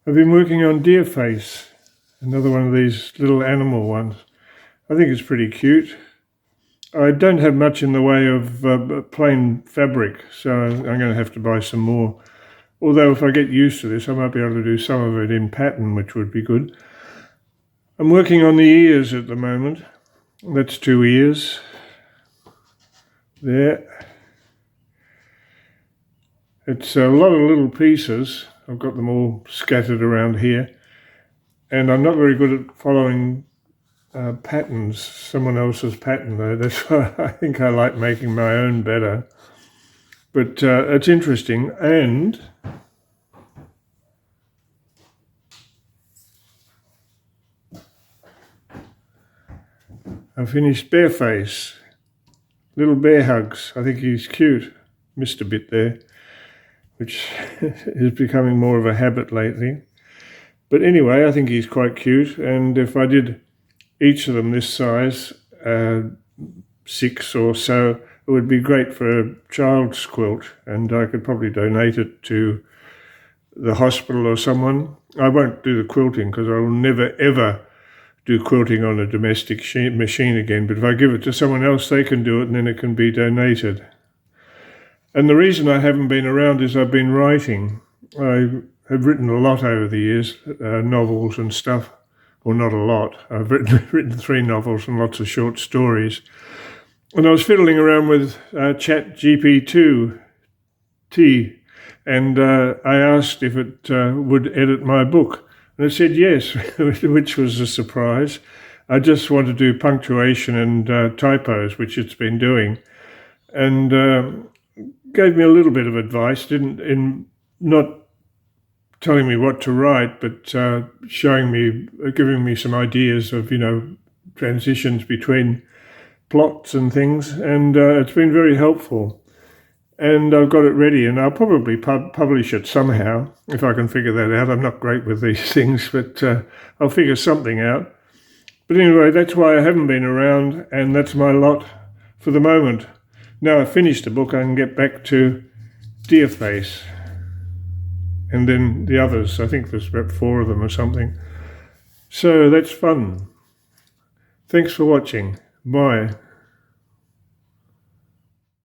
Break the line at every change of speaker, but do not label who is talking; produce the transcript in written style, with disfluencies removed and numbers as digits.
I've been working on Deer Face, another one of these little animal ones. I think it's pretty cute. I don't have much in the way of plain fabric, so I'm going to have to buy some more. Although if I get used to this, I might be able to do some of it in pattern, which would be good. I'm working on the ears at the moment. That's 2 ears. There. It's a lot of little pieces. I've got them all scattered around here. And I'm not very good at following patterns, someone else's pattern though. That's why I think I like making my own better. But it's interesting. And I finished Bearface, little bear hugs. I think he's cute. Missed a bit there, which is becoming more of a habit lately. But anyway, I think he's quite cute. And if I did each of them this size, 6 or so, it would be great for a child's quilt, and I could probably donate it to the hospital or someone. I won't do the quilting because I will never ever do quilting on a domestic machine again, but if I give it to someone else, they can do it and then it can be donated. And the reason I haven't been around is I've been writing. I have written a lot over the years, novels and stuff. Well, not a lot. I've written 3 novels and lots of short stories. And I was fiddling around with ChatGPT, and I asked if it would edit my book. And it said yes, which was a surprise. I just want to do punctuation and typos, which it's been doing. And gave me a little bit of advice, not telling me what to write, but giving me some ideas of, transitions between plots and things, and it's been very helpful. And I've got it ready, and I'll probably publish it somehow, if I can figure that out. I'm not great with these things, but I'll figure something out. But anyway, that's why I haven't been around, and that's my lot for the moment. Now I've finished the book, I can get back to Deer Face. And then the others, I think there's about 4 of them or something. So that's fun. Thanks for watching. Bye.